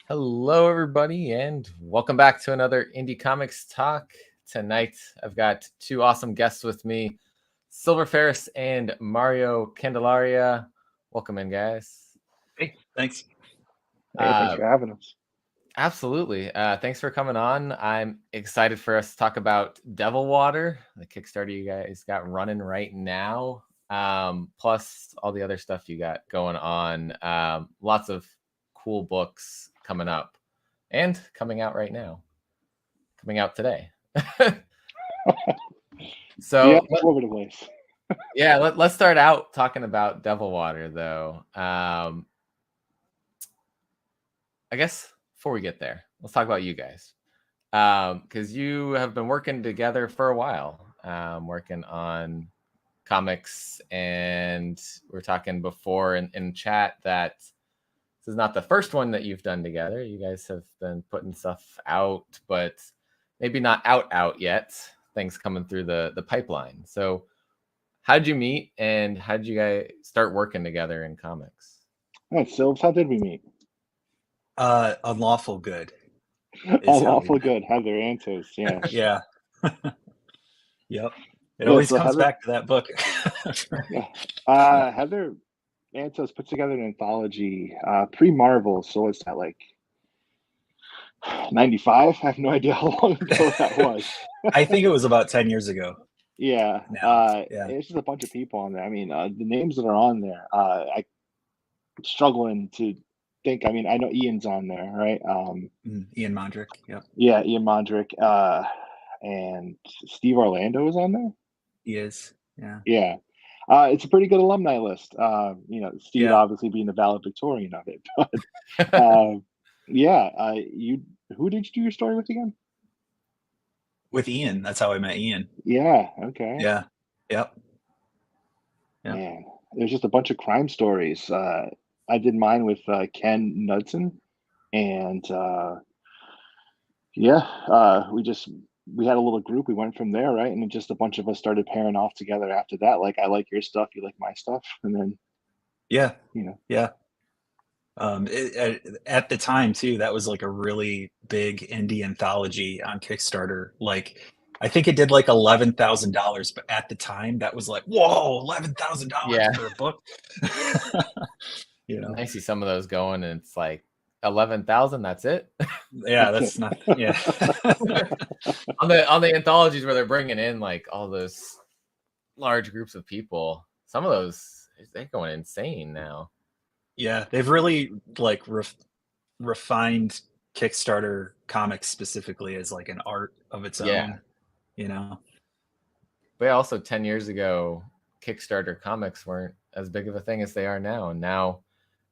Hello, everybody, and welcome back to another Indie Comics Talk. Tonight, I've got two awesome guests with me, Silver Ferris and Mario Candelaria. Welcome in, guys. Hey, thanks. Hey, thanks for having us. Absolutely. Thanks for coming on. I'm excited for us to talk about Devil Water, the Kickstarter you guys got running right now, plus all the other stuff you got going on. Lots of cool books coming up and coming out right now, coming out today. So all over the place. let's start out talking about Devil Water, though. I guess before we get there, let's talk about you guys, because you have been working together for a while, working on comics, and we are talking before in chat that this is not the first one that you've done together. You guys have been putting stuff out, but maybe not out yet. Things coming through the pipeline. So how'd you meet, and how'd you guys start working together in comics? Oh, Silves, how did we meet? Unlawful Good. Unlawful Good, Heather Antos, yeah. Yeah. Yep. It always comes back to that book. Heather Antos put together an anthology pre-Marvel, so it's at like 95? I have no idea how long ago that was. I think it was about 10 years ago. Yeah. It's just a bunch of people on there. I mean, the names that are on there, I'm struggling to think. I mean, I know Ian's on there, right? Ian Mondrick. Yep. Yeah, Ian Mondrick. And Steve Orlando is on there. He is. Yeah. Yeah. It's a pretty good alumni list. Steve obviously being the valedictorian of it, but who did you do your story with again? With Ian. That's how I met Ian. Yeah. Okay. Yeah. Yep. Man, there's just a bunch of crime stories. I did mine with Ken Knudsen, and we had a little group. We went from there, right? And then just a bunch of us started pairing off together after that. Like, I like your stuff, you like my stuff, and then Yeah. At the time too, that was like a really big indie anthology on Kickstarter. Like, I think it did like $11,000, but at the time that was like, whoa, $11,000 for a book. I see some of those going, and it's like 11,000. That's it. Yeah, that's nothing. Yeah. on the anthologies where they're bringing in like all those large groups of people, some of those, they're going insane now. Yeah, they've really like refined Kickstarter comics specifically as like an art of its own. But also 10 years ago, Kickstarter comics weren't as big of a thing as they are now. And now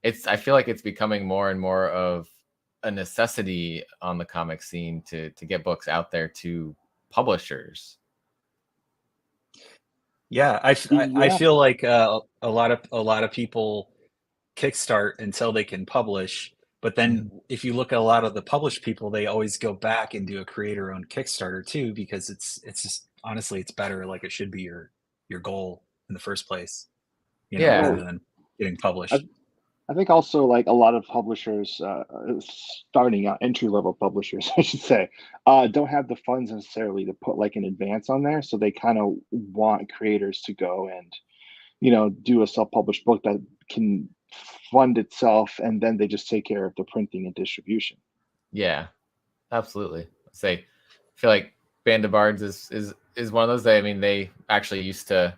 I feel like it's becoming more and more of a necessity on the comic scene to get books out there to publishers. Yeah, I feel like a lot of people kickstart until they can publish, but then if you look at a lot of the published people, they always go back and do a creator-owned Kickstarter too, because it's just, honestly, it's better. Like, it should be your goal in the first place, rather than getting published. I think also, like, a lot of publishers, starting out, entry-level publishers, I should say, don't have the funds necessarily to put like an advance on there. So they kind of want creators to go and, do a self-published book that can fund itself, and then they just take care of the printing and distribution. Yeah, absolutely. I feel like Band of Bards is one of those. They actually used to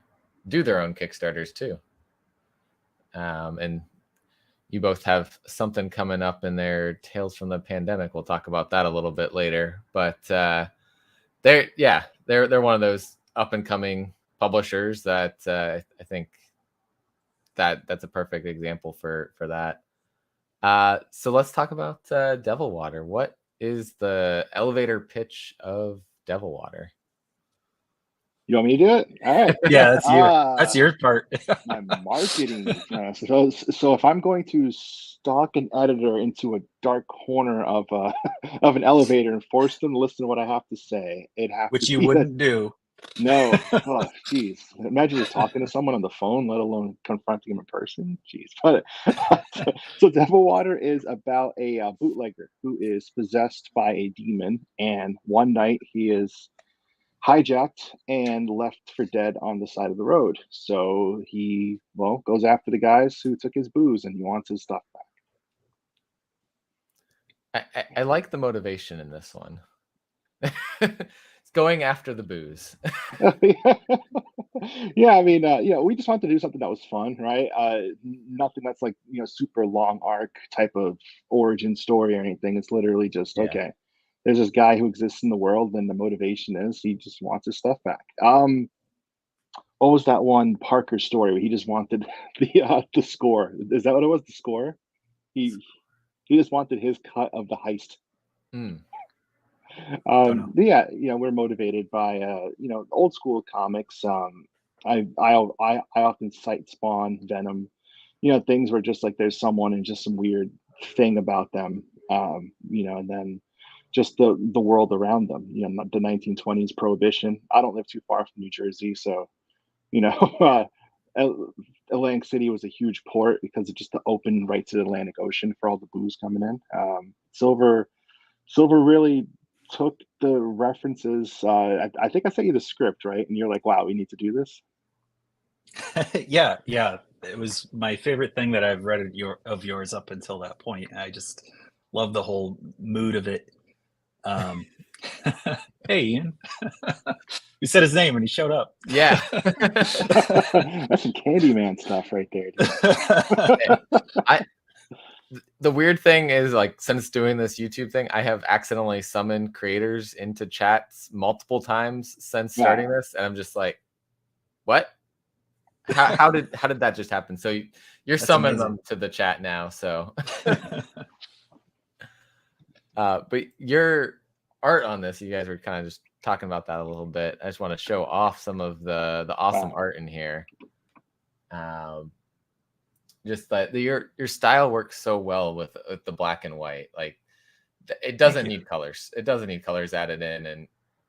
do their own Kickstarters too. And you both have something coming up in their Tales from the Pandemic. We'll talk about that a little bit later. But they're one of those up and coming publishers that I think that's a perfect example for that. So let's talk about Devil Water. What is the elevator pitch of Devil Water? You want me to do it? All right. Yeah, that's your part. My marketing. So if I'm going to stalk an editor into a dark corner of an elevator and force them to listen to what I have to say, which you wouldn't do. No. Oh, jeez. Imagine just talking to someone on the phone, let alone confronting him in person. Jeez. But so Devil Water is about a bootlegger who is possessed by a demon, and one night he is hijacked and left for dead on the side of the road. So he, well, goes after the guys who took his booze, and he wants his stuff I like the motivation in this one. It's going after the booze. back. Yeah, I mean, we just wanted to do something that was fun, right? Nothing that's like, super long arc type of origin story or anything. It's literally just, Yeah. okay, there's this guy who exists in the world, and the motivation is he just wants his stuff back. What was that one Parker story where he just wanted the score? Is that what it was? The score? He just wanted his cut of the heist. Mm. But yeah, we're motivated by old school comics. I often cite Spawn, Venom, things where just like there's someone and just some weird thing about them, and then just the world around them. The 1920s prohibition. I don't live too far from New Jersey, so you know, Atlantic City was a huge port because of just the open right to the Atlantic Ocean for all the booze coming in. Silver really took the references. I think I sent you the script, right? And you're like, "Wow, we need to do this." Yeah. It was my favorite thing that I've read of yours up until that point. I just love the whole mood of it. Hey, Ian. You said his name and he showed up. Yeah. That's some Candyman stuff right there. The weird thing is, like, since doing this YouTube thing, I have accidentally summoned creators into chats multiple times since starting this, and I'm just like, what? How did that just happen? So you're summoning them to the chat now. So, but your art on this, you guys were kind of just talking about that a little bit. I just want to show off some of the awesome art in here. Just that your style works so well with the black and white. Like, it doesn't need colors. It doesn't need colors added in, and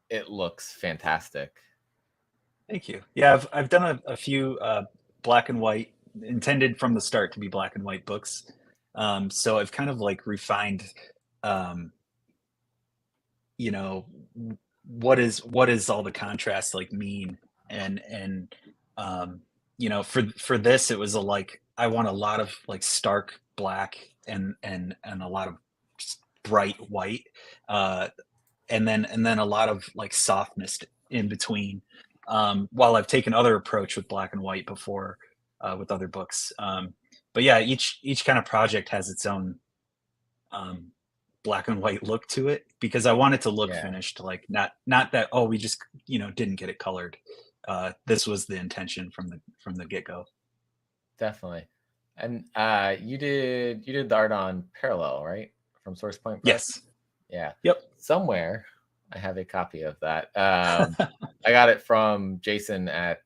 it looks fantastic. Thank you. Yeah, I've done a few black and white, intended from the start to be black and white books. So I've kind of like refined, what is all the contrast like mean, and for this it was I want a lot of like stark black and a lot of bright white, and then a lot of like softness in between. While I've taken other approach with black and white before with other books, but yeah, each kind of project has its own black and white look to it, because I want it to look finished, like not that, oh, we just didn't get it colored. This was the intention from the get-go. Definitely. And you did the art on Parallel, right, from Source Point Press? Yes. Yeah. Yep. Somewhere I have a copy of that. I got it from Jason at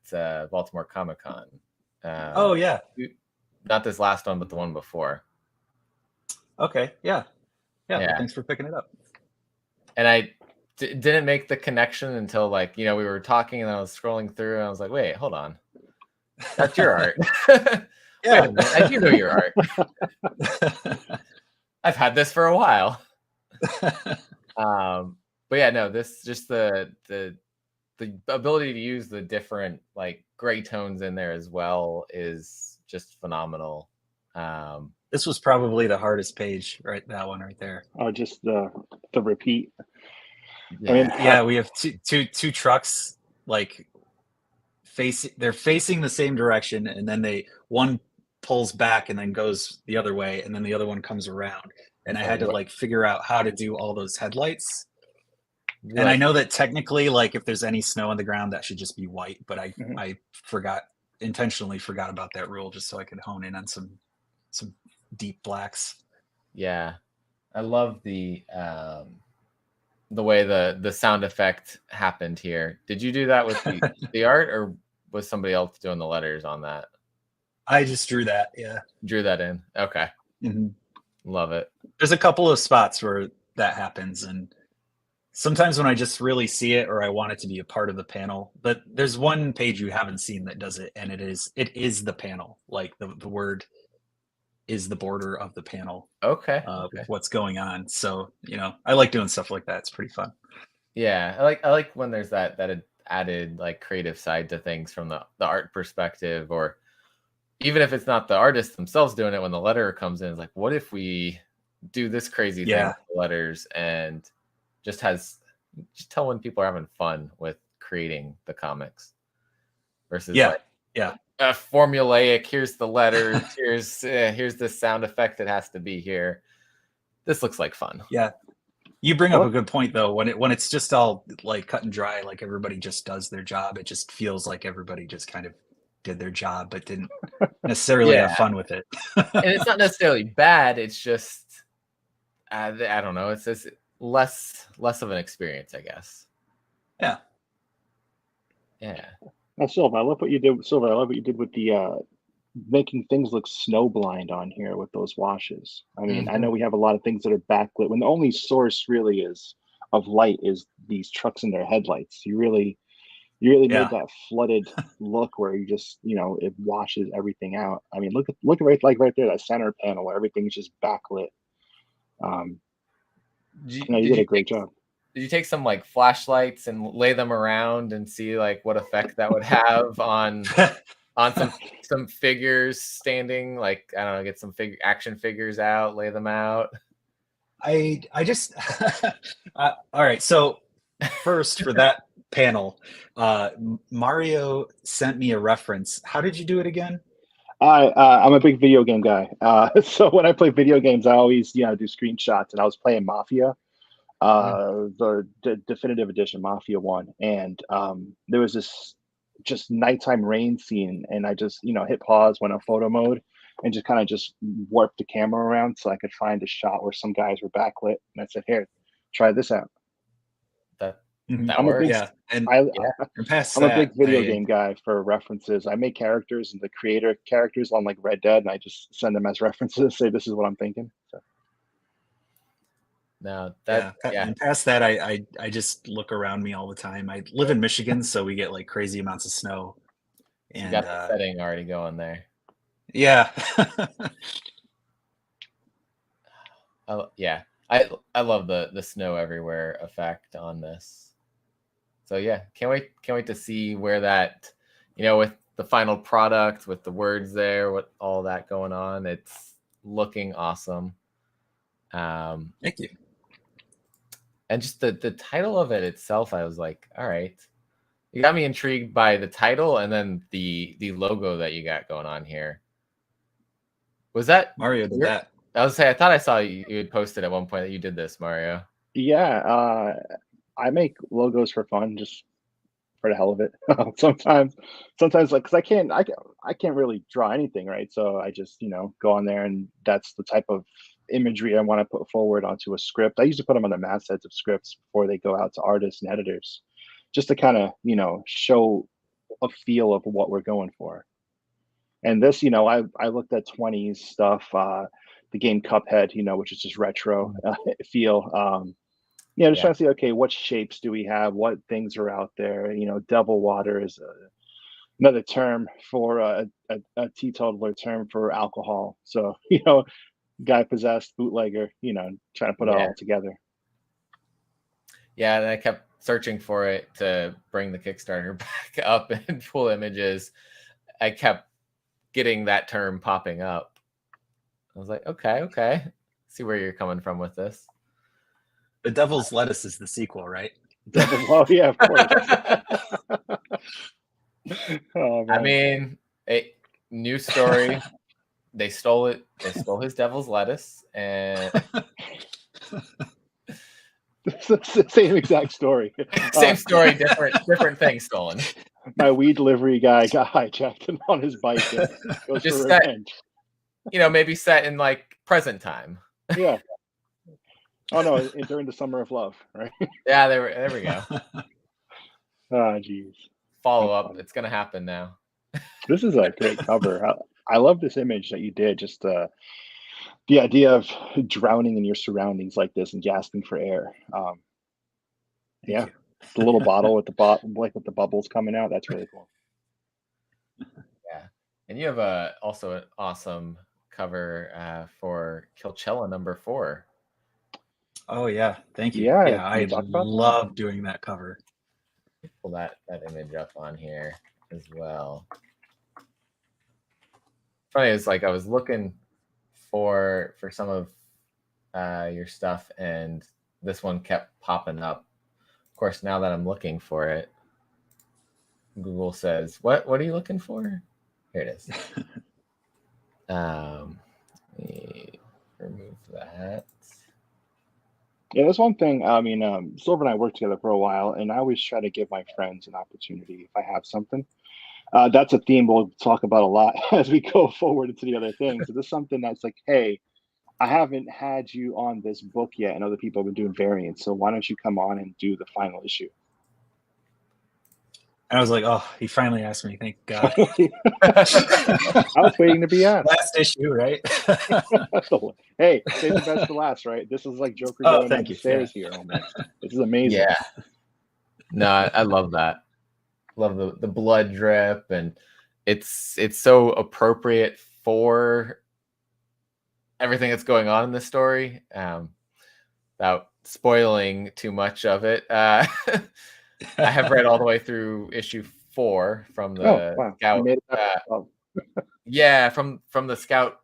Baltimore Comic Con. Oh yeah. Not this last one, but the one before. Okay. Yeah. Thanks for picking it up. And I didn't make the connection until we were talking, and I was scrolling through, and I was like, wait, hold on, that's your art. Yeah, I do know your art. I've had this for a while. But yeah, no, this just the ability to use the different like gray tones in there as well is just phenomenal. This was probably the hardest page, right? That one right there. Oh, just the repeat. Yeah. I mean, yeah, we have two trucks like they're facing the same direction, and then one pulls back and then goes the other way, and then the other one comes around. And I had to like figure out how to do all those headlights. Right. And I know that technically, like if there's any snow on the ground, that should just be white, but I intentionally forgot about that rule just so I could hone in on some deep blacks. Yeah. I love the way the sound effect happened here. Did you do that with the art, or was somebody else doing the letters on that? I just drew that. Yeah. Drew that in. Okay. Mm-hmm. Love it. There's a couple of spots where that happens, and Sometimes when I just really see it or I want it to be a part of the panel, but there's one page you haven't seen that does it, and it is the panel. Like the word is the border of the panel. Okay. With what's going on. So, I like doing stuff like that. It's pretty fun. Yeah, I like when there's that added like creative side to things from the art perspective, or even if it's not the artists themselves doing it, when the letterer comes in, it's like, what if we do this crazy thing with the letters, and just tell when people are having fun with creating the comics versus a formulaic, here's the letters, here's the sound effect that has to be here. This looks like fun. Yeah. You bring up a good point though. When it's just all like cut and dry, like everybody just does their job, it just feels like everybody just kind of did their job but didn't necessarily have fun with it. And it's not necessarily bad, it's just I don't know, it's just less of an experience, I guess. Yeah. Now, Silva, I love what you did. Silva, I love what you did with the making things look snow blind on here with those washes. I mean, I know we have a lot of things that are backlit when the only source really is of light is these trucks and their headlights. You really made that flooded look where you just, it washes everything out. I mean, look right there, that center panel where everything's just backlit. You did a great job. Did you take some like flashlights and lay them around and see like what effect that would have on some figures standing? Like, I don't know, get some action figures out, lay them out. I just all right. So first for that panel, Mario sent me a reference. How did you do it again? I'm a big video game guy. So when I play video games, I always do screenshots, and I was playing Mafia. The definitive edition, Mafia 1, and there was this just nighttime rain scene, and I just hit pause, went on photo mode, and just kind of just warped the camera around so I could find a shot where some guys were backlit, and I said, here, try this out. I'm a big video game guy for references. I make characters and the creator characters on like Red Dead, and I just send them as references, say this is what I'm thinking. So no, and past that, I just look around me all the time. I live in Michigan, so we get like crazy amounts of snow. And you got the setting already going there. Yeah. I love the snow everywhere effect on this. So yeah, can't wait to see where that, with the final product, with the words there, with all that going on. It's looking awesome. Thank you. And just the title of it itself, I was like, all right. You got me intrigued by the title and then the logo that you got going on here. Was that Mario did that? I was saying, I thought I saw you had posted at one point that you did this, Mario. Yeah, I make logos for fun, just for the hell of it. Sometimes like, because I can't really draw anything, right? So I just go on there, and that's the type of imagery I want to put forward onto a script. I usually put them on the mastheads of scripts before they go out to artists and editors, just to kind of show a feel of what we're going for. And this, I looked at 20s stuff, the game Cuphead, which is just retro feel. Just trying to see, okay, what shapes do we have? What things are out there? Devil water is another term for a teetotaler term for alcohol. So, guy possessed, bootlegger, trying to put it all together. Yeah, and I kept searching for it to bring the Kickstarter back up and pull images. I kept getting that term popping up. I was like, okay. See where you're coming from with this. The Devil's Lettuce is the sequel, right? Oh yeah, of course. Oh, I mean, a new story. They stole it. They stole his Devil's Lettuce, and same exact story. Same story, different thing stolen. My weed delivery guy got hijacked and on his bike. And goes just for set, revenge. Maybe set in like present time. Yeah. Oh no, during the summer of love, right? Yeah, there we go. Oh geez. Follow up. It's gonna happen now. This is a great cover. I love this image that you did. Just the idea of drowning in your surroundings like this and gasping for air. Yeah, the little bottle with with the bubbles coming out. That's really cool. Yeah, and you have also an awesome cover for Killchella #4. Oh yeah, thank you. Yeah, Yeah, can you I talk about that? love doing that cover. Pull that image up on here as well. Funny, it's like I was looking for some of your stuff, and this one kept popping up. Of course, now that I'm looking for it, Google says, "What are you looking for?" Here it is. Let me remove that. Yeah, that's one thing. I mean, Silver and I worked together for a while, and I always try to give my friends an opportunity if I have something. That's a theme we'll talk about a lot as we go forward into the other things. So this is something that's like, hey, I haven't had you on this book yet, and other people have been doing variants. So why don't you come on and do the final issue? And I was like, oh, he finally asked me. Thank God. I was waiting to be asked. Last issue, right? Hey, save the best for last, right? This is like Joker going down the stairs here almost. This is amazing. Yeah. No, I love that. Love the blood drip, and it's so appropriate for everything that's going on in the story. Without spoiling too much of it, I have read all the way through issue 4 from the Scout. You made it Yeah, from the Scout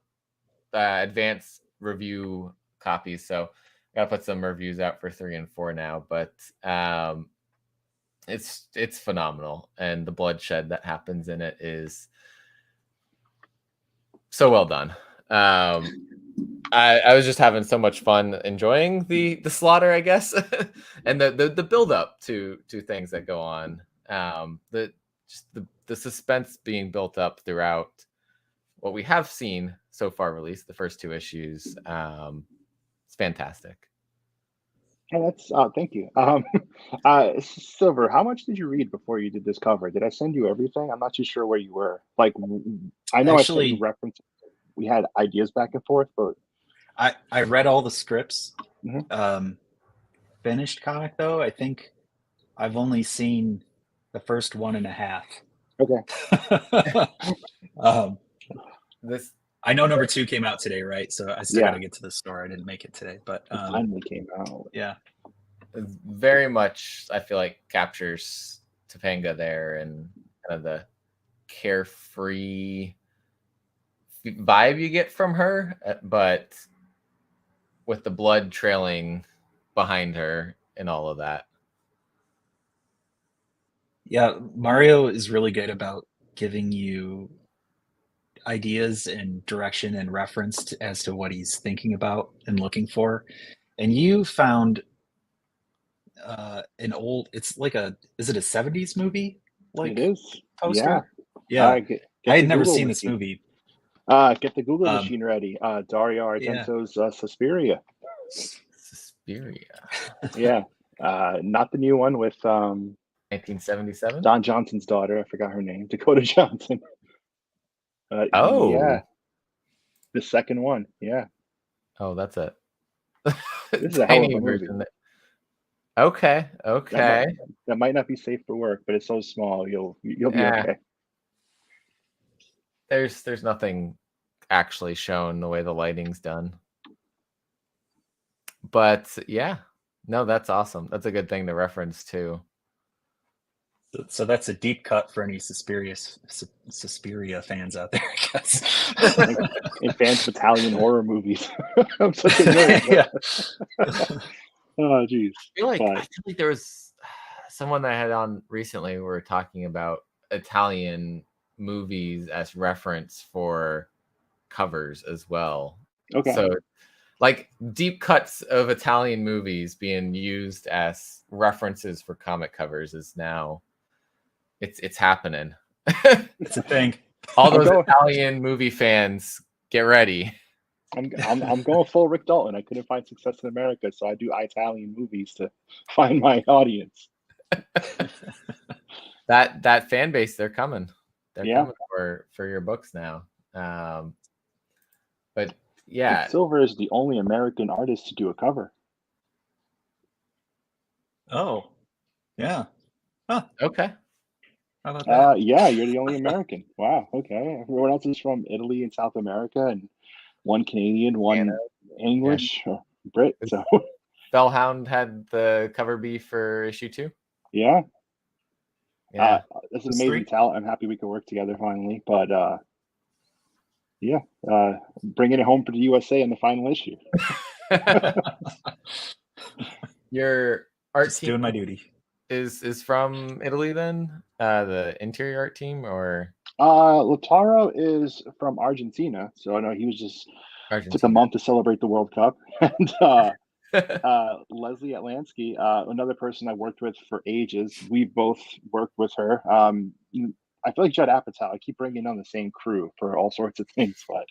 advanced review copies. So gotta put some reviews out for 3 and 4 now, but it's phenomenal, and the bloodshed that happens in it is so well done. I was just having so much fun enjoying the slaughter, I guess, and the build up to things that go on. The suspense being built up throughout what we have seen so far released, the first 2 issues. It's fantastic. Oh, that's thank you. Silver, how much did you read before you did this cover? Did I send you everything? I'm not too sure where you were. Like, I know Actually, I sent you references. We had ideas back and forth, but I read all the scripts. Mhm. Finished comic though, I think I've only seen the first 1.5. Okay. This I know number 2 came out today, right? So I still Yeah. got to get to the store. I didn't make it today, but It finally came out. yeah, it very much, I feel like, captures Topanga there, and kind of the carefree vibe you get from her, but with the blood trailing behind her and all of that. Yeah, Mario is really good about giving you ideas and direction and reference as to what he's thinking about and looking for. And you found an old, it's like is it a 70s movie? Like, It is. poster? Yeah. Yeah. Get I had the never Google seen this machine. movie. Get the Google machine ready. Dario Yeah. Argento's Suspiria. Suspiria. Yeah. Not the new one with 1977. Don Johnson's daughter. I forgot her name. Dakota Johnson. Oh. Yeah. The second one. Yeah. Oh, that's it. This is a hell of a movie. Okay. That might not be safe for work, but it's so small. You'll be okay. There's nothing actually shown the way the lighting's done. But yeah, no, that's awesome. That's a good thing to reference too. So that's a deep cut for any Suspiria fans out there, I guess. And fans of Italian horror movies. I'm such a nerd. Yeah. Oh, geez. I feel like there was someone that I had on recently. We were talking about Italian movies as reference for covers as well. Okay. So, like, deep cuts of Italian movies being used as references for comic covers is now it's happening. It's a thing. All those Italian movie fans, get ready. I'm going full Rick Dalton. I couldn't find success in America, so I do Italian movies to find my audience. That fan base, they're coming. They're Yeah. coming for your books now. But yeah, And Silver is the only American artist to do a cover. Oh, Yeah. Huh. Okay. How about that? Yeah, you're the only American. Wow. Okay. Everyone else is from Italy and South America, and one Canadian, Anna. one Yeah. English, or Brit. So Bellhound had the cover B for issue 2. yeah, Yeah. that's an Those amazing three? talent. I'm happy we could work together finally. But yeah, bringing it home for the USA in the final issue. Your art Just team doing my duty. is from Italy then? The interior art team or Lautaro is from Argentina, so I know he was just took a Argentina? month to celebrate the World Cup, and Leslie Atlansky, another person I worked with for ages. We both worked with her. I feel like Judd Apatow. I keep bringing on the same crew for all sorts of things, but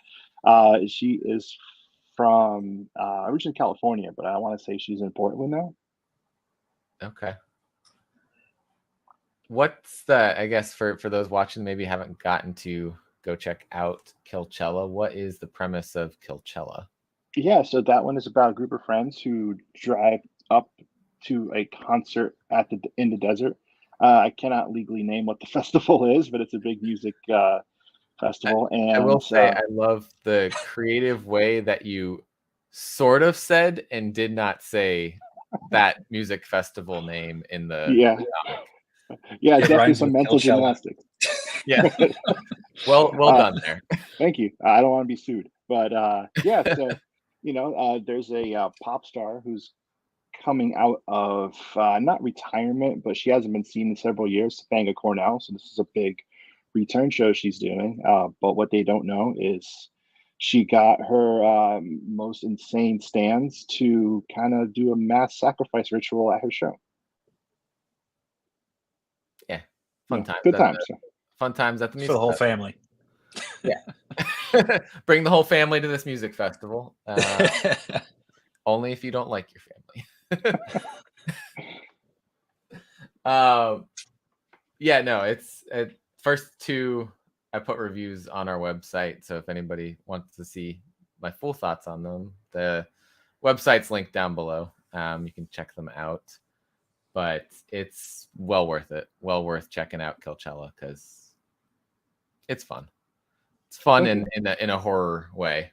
she is from originally California, but I want to say she's in Portland now. Okay. What's the, I guess for those watching maybe haven't gotten to go check out Killchella, what is the premise of Killchella? Yeah, so that one is about a group of friends who drive up to a concert in the desert. I cannot legally name what the festival is, but it's a big music festival. I will And say I love the creative way that you sort of said and did not say that music festival name in the yeah, comic. yeah, It definitely rhymes some with mental Killchella. gymnastics. Yeah. Well done there. Thank you. I don't want to be sued, but yeah. So there's a pop star who's coming out of not retirement, but she hasn't been seen in several years. Topanga Cornell. So this is a big return show she's doing. But what they don't know is she got her most insane stands to kind of do a mass sacrifice ritual at her show. Yeah. Fun times. Good times. Fun times at the For music the whole festival. family. Yeah. Bring the whole family to this music festival. Only if you don't like your family. Yeah, no, it's first two I put reviews on our website, so if anybody wants to see my full thoughts on them, the website's linked down below. You can check them out, but it's well worth it. Well worth checking out Killchella because it's fun. It's fun in a horror way.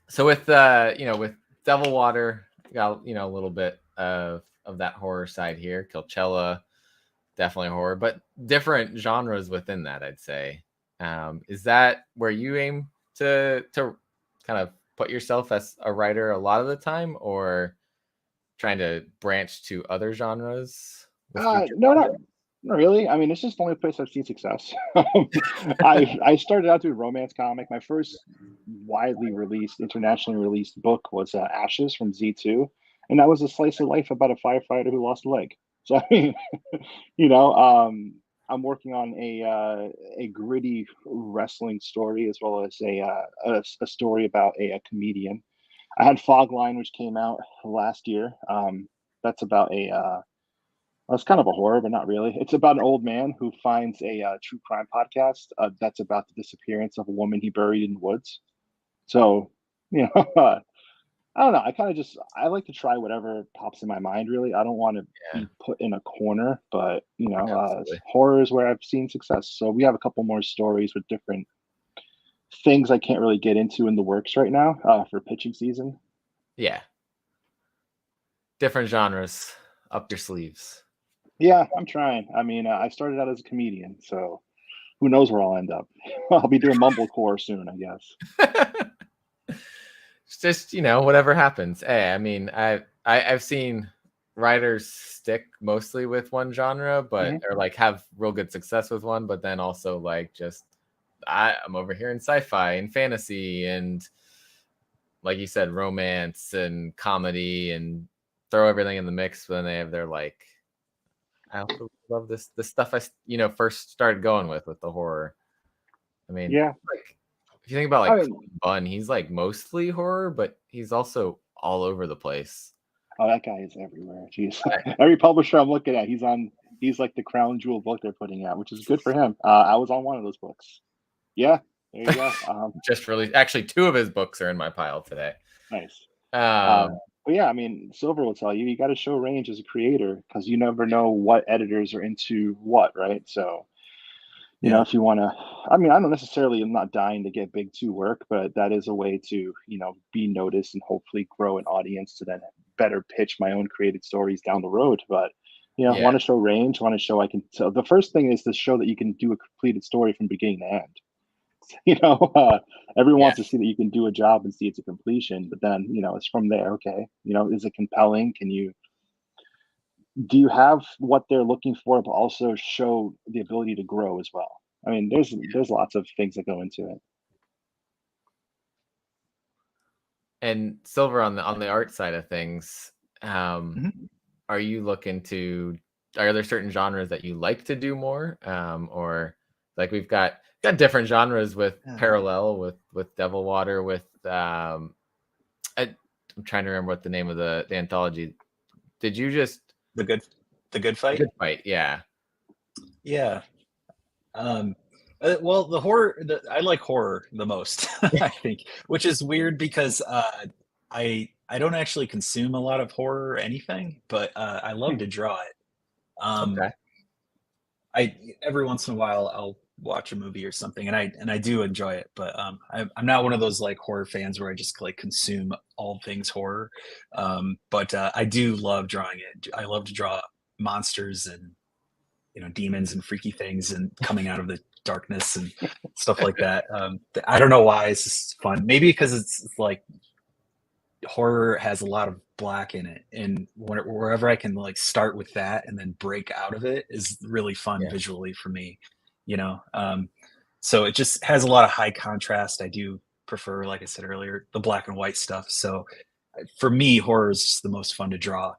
So with with Devil Water, got a little bit of that horror side here. Killchella, definitely horror, but different genres within that, I'd say. Is that where you aim to kind of put yourself as a writer a lot of the time, or trying to branch to other genres? No, not really. I mean, it's just the only place I've seen success. I started out doing romance comic. My first widely released, internationally released book was Ashes from Z2, and that was a slice of life about a firefighter who lost a leg. So I mean, I'm working on a gritty wrestling story as well as a story about a comedian. I had Fogline, which came out last year. That's about it's kind of a horror, but not really. It's about an old man who finds a true crime podcast that's about the disappearance of a woman he buried in the woods. So, I don't know. I like to try whatever pops in my mind. Really, I don't want to be put in a corner, but horror is where I've seen success. So we have a couple more stories with different things I can't really get into in the works right now for pitching season. Yeah, different genres up your sleeves. Yeah, I'm trying. I mean, I started out as a comedian, so who knows where I'll end up? I'll be doing mumblecore soon, I guess. It's just whatever happens. Hey, I mean, I've seen writers stick mostly with one genre, but or like have real good success with one, but then also like just I'm over here in sci-fi and fantasy and like you said, romance and comedy and throw everything in the mix. But then they have their like, I also love this stuff I first started going with the horror. I mean, like if you think about like Bun, he's like mostly horror, but he's also all over the place. Oh, that guy is everywhere. Jeez. Every publisher I'm looking at, he's like the crown jewel book they're putting out, which is good for him. I was on one of those books. Yeah, there you go. Just released. Actually, 2 of his books are in my pile today. Nice. Well, yeah, I mean, Silver will tell you, you got to show range as a creator because you never know what editors are into what, right? So, Yeah. if you want to, I mean, I don't necessarily, I'm not dying to get big to work, but that is a way to, be noticed and hopefully grow an audience to then better pitch my own created stories down the road. But, Yeah. want to show range, want to show I can. So the first thing is to show that you can do a completed story from beginning to end. Everyone Yeah. wants to see that you can do a job and see it's a completion, but then, it's from there. Okay. Is it compelling? Do you have what they're looking for, but also show the ability to grow as well? I mean, there's lots of things that go into it. And Silver, on the art side of things, Mhm. are you looking to? Are there certain genres that you like to do more, or like we've got different genres with Parallel, with Devil Water, with I'm trying to remember what the name of the anthology. Did you just The good fight? Good Fight? Yeah. Yeah. Well, the horror, I like horror the most, I think, which is weird because I don't actually consume a lot of horror or anything, but I love to draw it. Um, Okay. I every once in a while I'll watch a movie or something, and I do enjoy it, but I'm not one of those like horror fans where I just like consume all things horror. But I do love drawing it. I love to draw monsters and demons and freaky things and coming out of the darkness and stuff like that. I don't know why it's just fun. Maybe because it's like horror has a lot of black in it, and wherever I can like start with that and then break out of it is really fun Yeah. visually for me. So it just has a lot of high contrast. I do prefer, like I said earlier, the black and white stuff. So for me, horror is just the most fun to draw.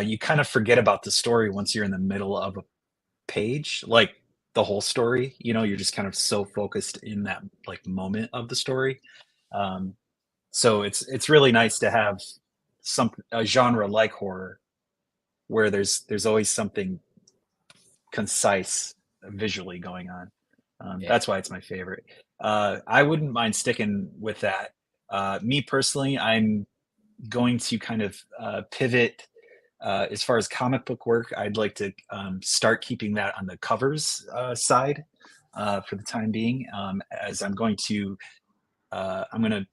You kind of forget about the story once you're in the middle of a page, like the whole story. You're just kind of so focused in that like moment of the story. Um, so it's really nice to have a genre like horror where there's always something concise visually going on. Yeah. That's why it's my favorite. I wouldn't mind sticking with that. Me personally, I'm going to kind of pivot as far as comic book work. I'd like to start keeping that on the covers side for the time being, as I'm going to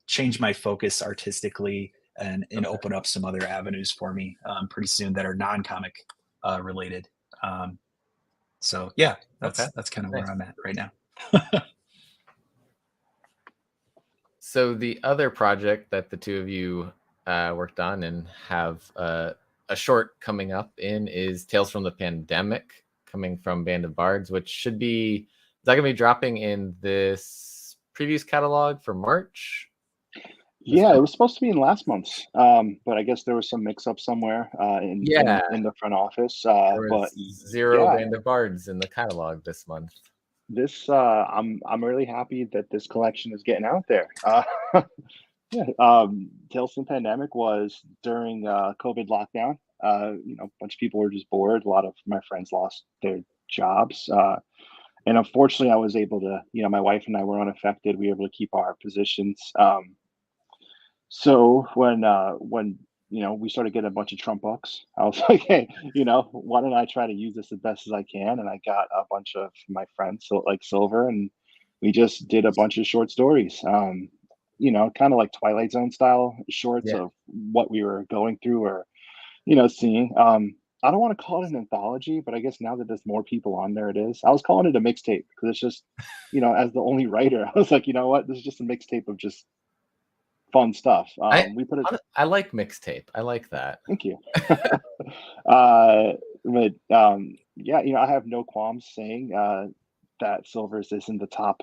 change my focus artistically and open up some other avenues for me pretty soon that are non-comic related. So yeah, that's kind of Nice. where I'm at right now. So the other project that the two of you worked on and have a short coming up in is Tales from the Pandemic, coming from Band of Bards, which should be, is that going to be dropping in this previews catalog for March? Yeah, it was supposed to be in last month's, but I guess there was some mix-up somewhere in the front office. There But was zero yeah, Band of Bards in the catalog this month. this I'm really happy that this collection is getting out there. Yeah, Tales from the Pandemic was during COVID lockdown. A bunch of people were just bored. A lot of my friends lost their jobs. And unfortunately, I was able to, my wife and I were unaffected. We were able to keep our positions. So when we started getting a bunch of Trump bucks, I was like, hey, why don't I try to use this as best as I can? And I got a bunch of my friends, so like Silver, and we just did a bunch of short stories. Kind of like Twilight Zone style shorts of what we were going through or seeing. I don't want to call it an anthology, but I guess now that there's more people on there, it is. I was calling it a mixtape because it's just, as the only writer, I was like, you know what, this is just a mixtape of just fun stuff. We put it. I like mixtape. I like that. Thank you. But yeah, I have no qualms saying that Silver's is in the top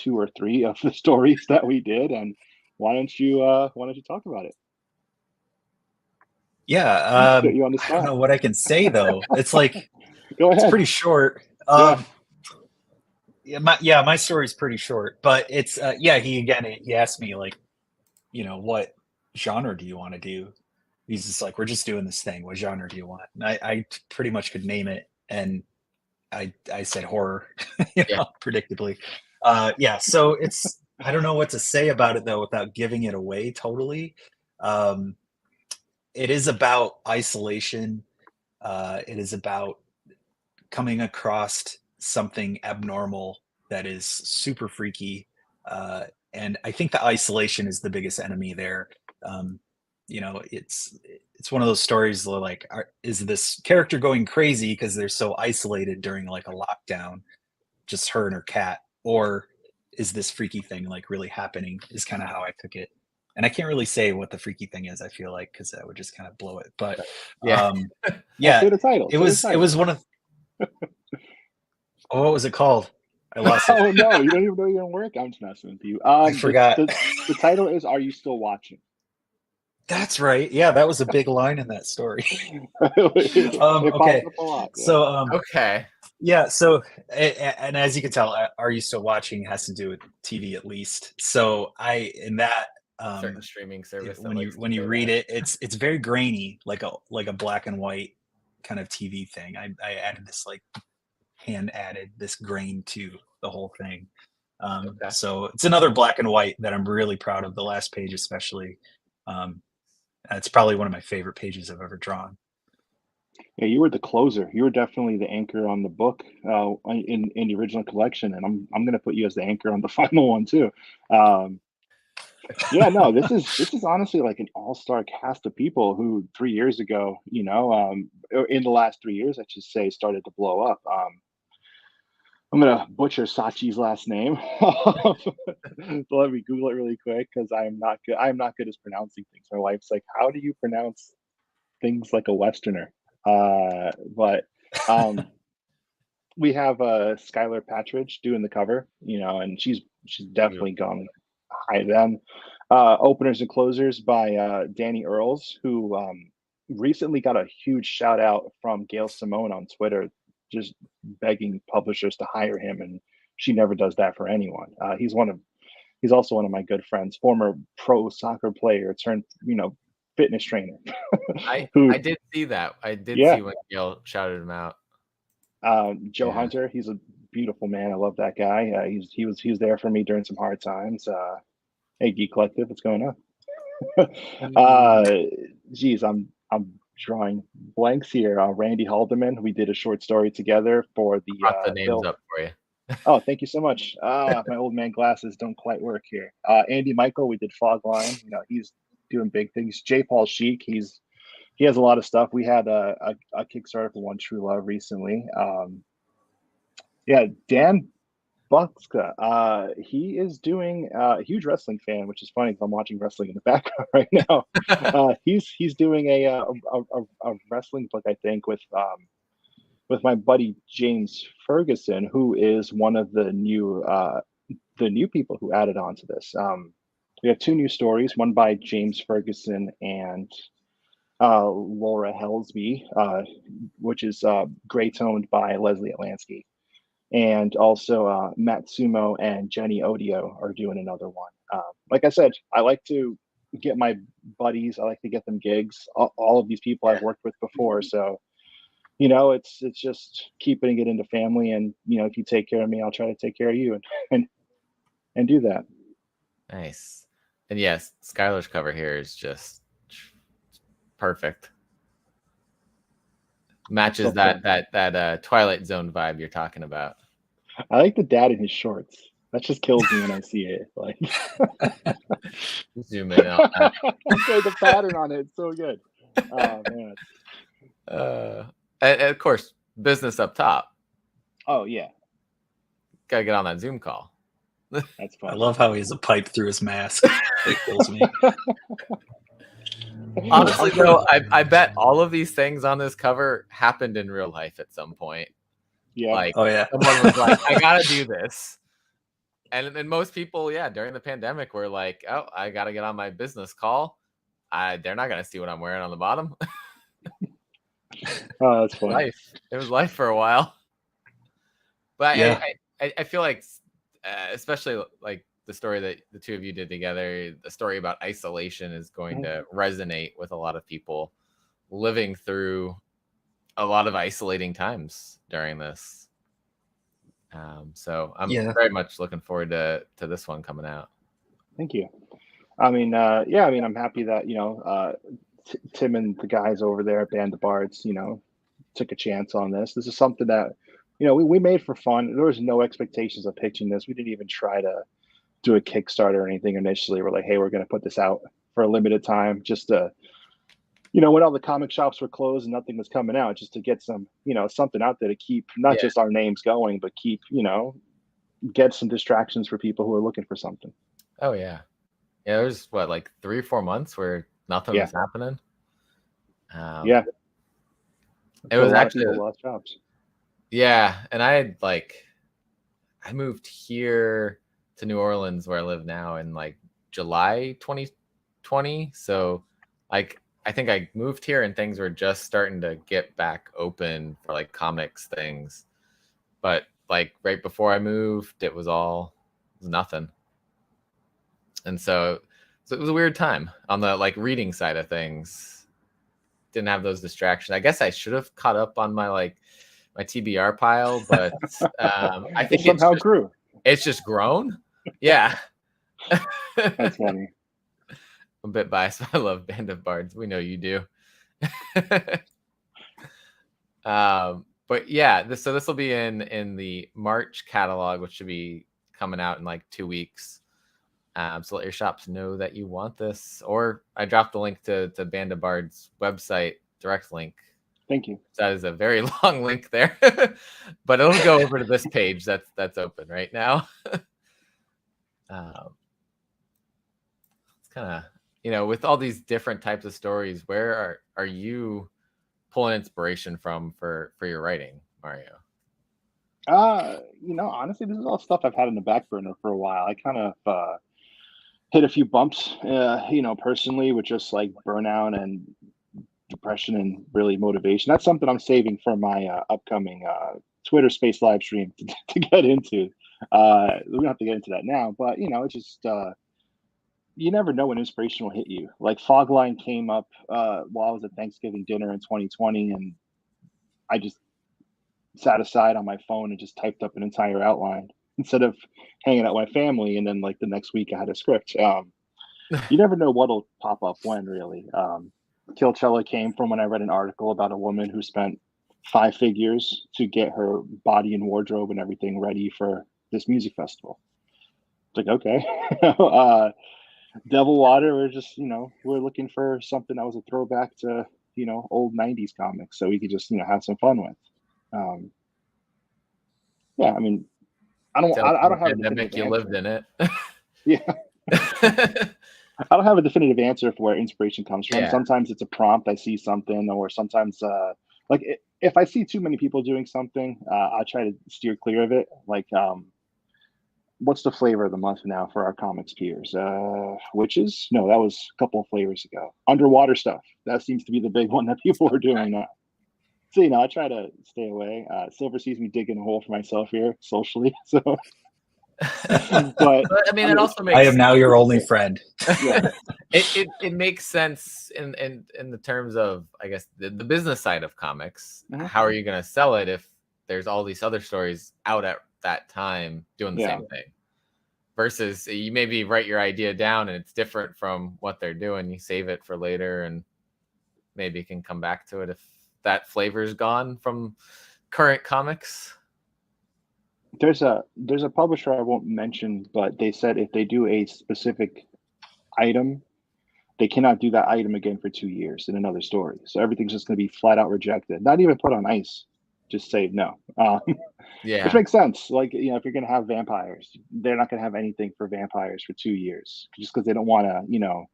2 or 3 of the stories that we did. And why don't you talk about it? Yeah, Put you on the I don't spot. know what I can say though. It's like Go ahead. it's pretty short. My story's pretty short, but it's he asked me like, what genre do you want to do? He's just like, we're just doing this thing. What genre do you want? And I pretty much could name it, and I said horror, predictably. So it's, I don't know what to say about it though without giving it away totally. it is about isolation. It is about coming across something abnormal that is super freaky. And I think the isolation is the biggest enemy there. It's one of those stories where, like, is this character going crazy because they're so isolated during like a lockdown, just her and her cat, or is this freaky thing like really happening? Is kind of how I took it. And I can't really say what the freaky thing is, I feel like, because that would just kind of blow it. But Yeah. yeah, Say the title. it was one of. Oh, what was it called? I lost it. Oh no, you don't even know you're gonna work. I'm just messing with you. I forgot. The title is "Are You Still Watching?" That's right. Yeah, that was a big line in that story. It Okay. pops up a lot, yeah. So Okay. yeah, so and as you can tell, Are You Still Watching has to do with TV at least. So in that Certain streaming service. when you read it, it's very grainy, like a black and white kind of TV thing. I added this like hand added this grain to the whole thing. Okay. So it's another black and white that I'm really proud of. The last page especially. It's probably one of my favorite pages I've ever drawn. Yeah, you were the closer. You were definitely the anchor on the book in the original collection, and I'm going to put you as the anchor on the final one too. Yeah, no, this is honestly like an all-star cast of people who 3 years ago, in the last 3 years, I should say, started to blow up. I'm gonna butcher Sachi's last name. So let me Google it really quick because I am not good. I am not good at pronouncing things. My wife's like, "How do you pronounce things like a Westerner?" But we have Skylar Patridge doing the cover, and she's definitely gone high. Then openers and closers by Danny Earls, who recently got a huge shout out from Gail Simone on Twitter, just begging publishers to hire him, and she never does that for anyone. He's also one of my good friends, former pro soccer player turned fitness trainer. I did see that. I did Yeah. see when Gail shouted him out. Joe Yeah. Hunter, he's a beautiful man. I love that guy. He was there for me during some hard times. Hey, Geek Collective, what's going on? Geez, I'm drawing blanks here. Randy Haldeman, we did a short story together for the Brought the names up for you. Oh, thank you so much. My old man glasses don't quite work here. Andy Michael, we did Fog Line. He's doing big things. J. Paul Sheik, he has a lot of stuff. We had a Kickstarter for One True Love recently. Yeah, Dan Buxka, he is doing a huge wrestling fan, which is funny because I'm watching wrestling in the background right now. He's doing a wrestling book, I think, with my buddy James Ferguson, who is one of the new people who added on to this. We have two new stories, one by James Ferguson and Laura Helsby, which is gray toned by Leslie Atlansky. And also Matsumo and Jenny Odio are doing another one. Like I said, I like to get my buddies. I like to get them gigs. All of these people I've worked with before. So, it's just keeping it into family. And, if you take care of me, I'll try to take care of you and do that. Nice. And yes, Skylar's cover here is just perfect. Matches that Twilight Zone vibe you're talking about. I like the dad in his shorts. That just kills me when I see it. Like, zoom in on that. Okay, the pattern on it, it's so good. Oh man. And of course, business up top. Oh yeah. Gotta get on that Zoom call. That's fun. I love how he has a pipe through his mask. It kills me. Honestly, though, I bet all of these things on this cover happened in real life at some point. Yeah. Like, oh yeah, someone was like, "I gotta do this," and most people, during the pandemic, were like, "Oh, I gotta get on my business call. They're not gonna see what I'm wearing on the bottom." Oh, that's funny. Life. It was life for a while. But yeah. I feel like, especially like the story that the two of you did together, the story about isolation is going to resonate with a lot of people living through a lot of isolating times during this. So I'm very much looking forward to this one coming out. Thank you. I mean, I'm happy that Tim and the guys over there at Band of Bards, took a chance on this. This is something that, we made for fun. There was no expectations of pitching this. We didn't even try to do a Kickstarter or anything initially. We're like, hey, we're going to put this out for a limited time just to, when all the comic shops were closed and nothing was coming out, just to get some, something out there to keep not just our names going, but keep, get some distractions for people who are looking for something. Oh yeah. Yeah. There's like 3 or 4 months where nothing was happening. Yeah. It was actually lost jobs. Yeah. And I moved here to New Orleans where I live now in like July 2020. So like, I think I moved here and things were just starting to get back open for like comics things. But like right before I moved, it was nothing. And so it was a weird time on the like reading side of things. Didn't have those distractions. I guess I should have caught up on my TBR pile, but I think it somehow grew. It's just grown. Yeah. That's funny. I'm a bit biased, but I love Band of Bards. We know you do. But yeah, so this will be in the March catalog, which should be coming out in like 2 weeks. So let your shops know that you want this. Or I dropped the link to Band of Bards website, direct link. Thank you. That is a very long link there, but it'll go over to this page that's open right now. It's kind of, with all these different types of stories, where are you pulling inspiration from for your writing, Mario? Honestly, this is all stuff I've had in the back burner for a while. I kind of hit a few bumps, personally, with just like burnout and depression and really motivation. That's something I'm saving for my upcoming Twitter Space live stream to get into. We don't have to get into that now, but it's just you never know when inspiration will hit you. Like Fogline came up while I was at Thanksgiving dinner in 2020, and I just sat aside on my phone and just typed up an entire outline instead of hanging out with my family. And then like the next week I had a script. You never know what'll pop up when, really. Killchella came from when I read an article about a woman who spent 5 figures to get her body and wardrobe and everything ready for this music festival. It's like, okay. Devil Water, we're looking for something that was a throwback to, old 90s comics, so we could just, have some fun with. Yeah, I mean, I don't have a definitive you answer. Lived in it. Yeah. I don't have a definitive answer for where inspiration comes from. Yeah. Sometimes it's a prompt, I see something, or sometimes if I see too many people doing something, I try to steer clear of it. Like, what's the flavor of the month now for our comics peers? Witches? No, that was a couple of flavors ago. Underwater stuff. That seems to be the big one that people are doing now. So, I try to stay away. Silver sees me digging a hole for myself here socially. So, but I mean, it also makes. I am now your only friend. Yeah. It makes sense in the terms of, I guess, the business side of comics. Mm-hmm. How are you going to sell it if there's all these other stories out at that time doing the same thing? Versus you maybe write your idea down and it's different from what they're doing. You save it for later and maybe you can come back to it if that flavor is gone from current comics. There's a publisher I won't mention, but they said if they do a specific item, they cannot do that item again for 2 years in another story. So everything's just going to be flat out rejected. Not even put on ice. Just say no. Yeah. Which makes sense. Like, if you're going to have vampires, they're not going to have anything for vampires for 2 years just because they don't want to,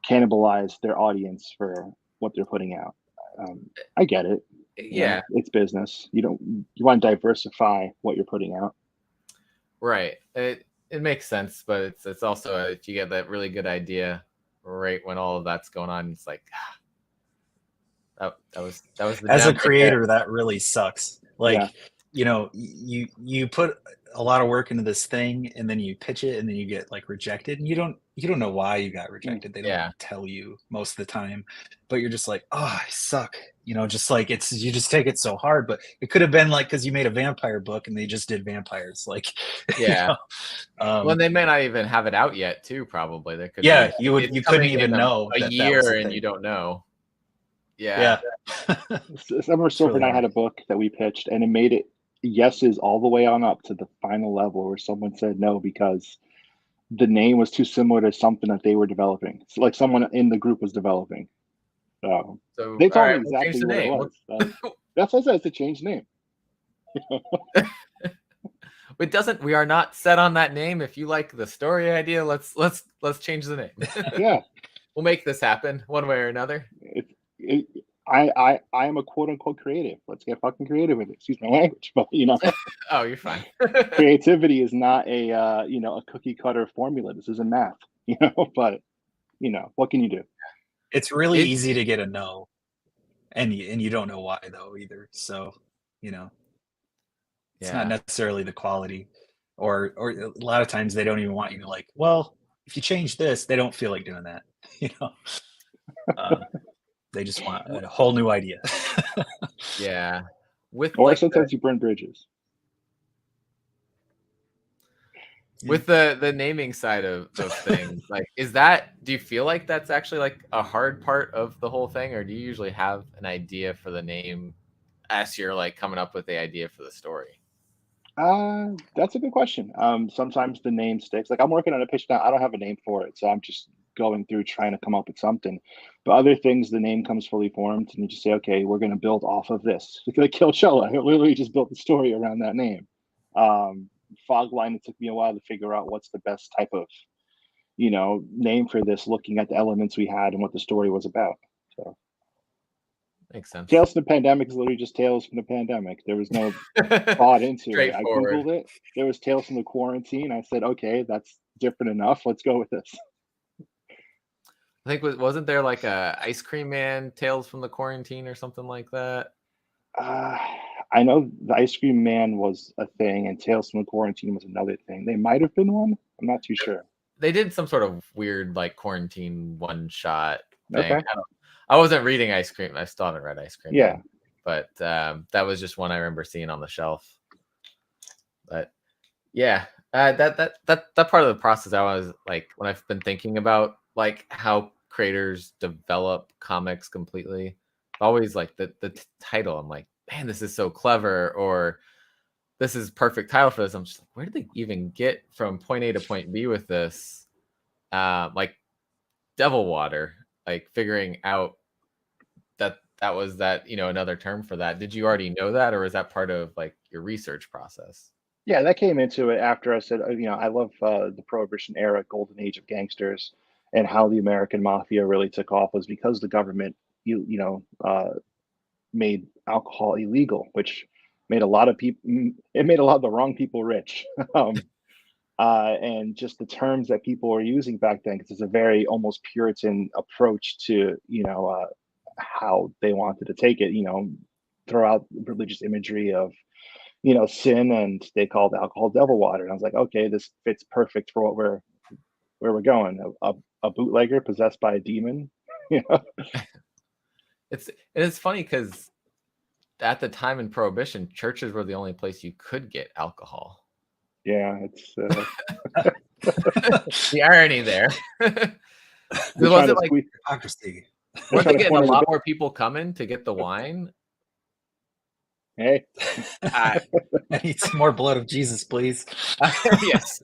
cannibalize their audience for what they're putting out. I get it. Yeah. It's business. You want to diversify what you're putting out. Right. It makes sense, but it's also if you get that really good idea right when all of that's going on, it's like that was the as a creator that really sucks. Like, you put a lot of work into this thing and then you pitch it and then you get like rejected and you don't know why you got rejected. They don't tell you most of the time, but you're just like, oh, I suck. Just like you just take it so hard, but it could have been like, cause you made a vampire book and they just did vampires. Like, well, they may not even have it out yet too. Probably they could. Yeah. You couldn't even know a year and you don't know. Yeah. Summer Silver and I had a book that we pitched, and it made it yeses all the way on up to the final level where someone said no because the name was too similar to something that they were developing. It's like someone in the group was developing. So they told me exactly what it was. That's what I said. It's a changed name. It doesn't. We are not set on that name. If you like the story idea, let's change the name. Yeah, we'll make this happen one way or another. I am a quote unquote creative. Let's get fucking creative with it. Excuse my language, but oh, you're fine. Creativity is not a a cookie cutter formula. This isn't math, But what can you do? It's really easy to get a no, and you don't know why though either. So it's not necessarily the quality, or a lot of times they don't even want you to like. Well, if you change this, they don't feel like doing that. They just want a whole new idea. Yeah. Or sometimes you burn bridges. With the naming side of things, like, do you feel like that's actually like a hard part of the whole thing, or do you usually have an idea for the name as you're like coming up with the idea for the story? That's a good question. Sometimes the name sticks. Like I'm working on a pitch now. I don't have a name for it, so I'm just going through trying to come up with something. But other things, the name comes fully formed, and you just say, okay, we're going to build off of this. Like Killchella, I literally just built the story around that name. Fogline, it took me a while to figure out what's the best type of, name for this, looking at the elements we had and what the story was about. So. Makes sense. Tales from the Pandemic is literally just Tales from the Pandemic. There was no thought into it. I Googled it. There was Tales from the Quarantine. I said, okay, that's different enough. Let's go with this. I think wasn't there like a Ice Cream Man Tales from the Quarantine or something like that? I know the Ice Cream Man was a thing and Tales from the Quarantine was another thing. They might have been one. I'm not too sure. They did some sort of weird like quarantine one shot thing. Okay. I wasn't reading Ice Cream. I still haven't read Ice Cream. Yeah. Man, but that was just one I remember seeing on the shelf. But yeah, that part of the process, I was like, when I've been thinking about like how creators develop comics completely, always like the title. I'm like, man, this is so clever, or this is perfect title for this. I'm just like, where did they even get from point A to point B with this? Like Devil Water, like figuring out that was that, another term for that. Did you already know that, or is that part of like your research process? Yeah, that came into it after I said, I love the Prohibition era, golden age of gangsters, and how the American mafia really took off was because the government, made alcohol illegal, which made a lot of people, it made a lot of the wrong people rich. And just the terms that people were using back then, because it's a very almost Puritan approach to, how they wanted to take it, throw out religious imagery of, sin, and they called alcohol devil water. And I was like, okay, this fits perfect for where we're going. A bootlegger possessed by a demon. It's funny because at the time in Prohibition, churches were the only place you could get alcohol. Yeah, it's the irony there. Was it like hypocrisy? Were they getting a lot more people coming to get the wine? Hey, I need some more blood of Jesus, please. Yes,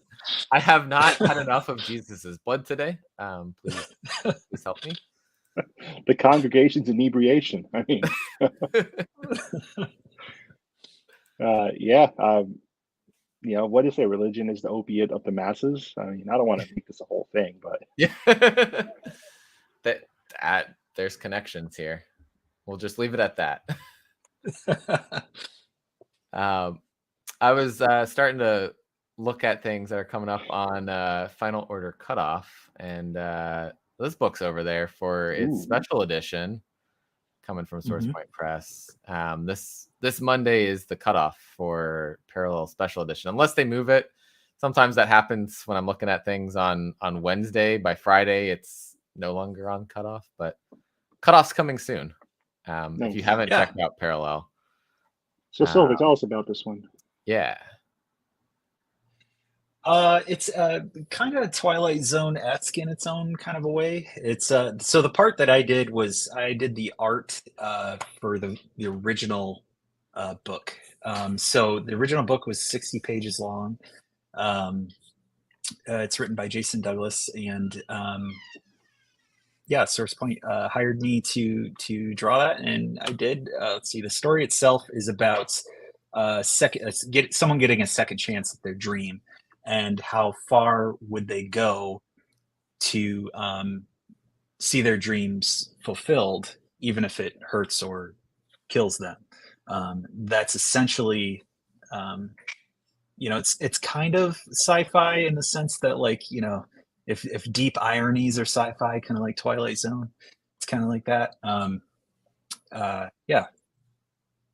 I have not had enough of Jesus's blood today. Please help me. The congregation's inebriation. I mean, yeah. What do you say? Religion is the opiate of the masses. I mean, I don't want to make this a whole thing, but yeah, that there's connections here. We'll just leave it at that. I was starting to look at things that are coming up on Final Order Cutoff, and this book's over there for its special edition, coming from Source Point Press. This Monday is the cutoff for Parallel Special Edition, unless they move it. Sometimes that happens when I'm looking at things on Wednesday. By Friday, it's no longer on cutoff, but cutoff's coming soon. Nice. If you haven't checked out Parallel. So Silver, tell us about this one. Yeah. It's kind of Twilight Zone-esque in its own kind of a way. It's so the part that I did was I did the art for the original book. So the original book was 60 pages long. It's written by Jason Douglas, and yeah, Source Point hired me to draw that, and I did. Let's see, the story itself is about someone getting a second chance at their dream, and how far would they go to see their dreams fulfilled, even if it hurts or kills them. That's essentially, it's kind of sci-fi in the sense that, like, if deep ironies are sci-fi, kind of like Twilight Zone, it's kind of like that. Yeah.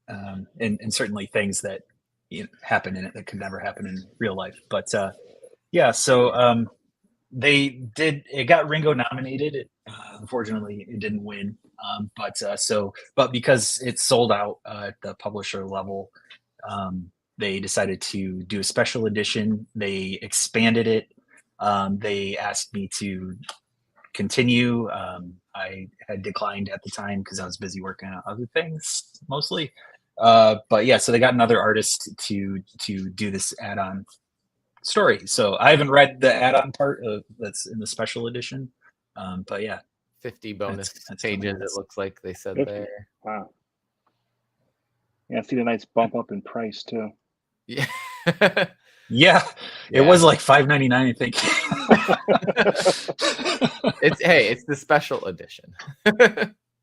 And certainly things that happen in it that could never happen in real life. But yeah, so it got Ringo nominated. Unfortunately, it didn't win. But because it sold out at the publisher level, they decided to do a special edition. They expanded it. They asked me to continue. I had declined at the time because I was busy working on other things mostly. But yeah, so they got another artist to do this add-on story. So I haven't read the add-on part that's in the special edition. But yeah, 50 bonus that's pages. It looks like they said 50. there. Wow. Yeah, I see the nice bump up in price too. Yeah. Yeah, it was like $5.99, I think. It's the special edition.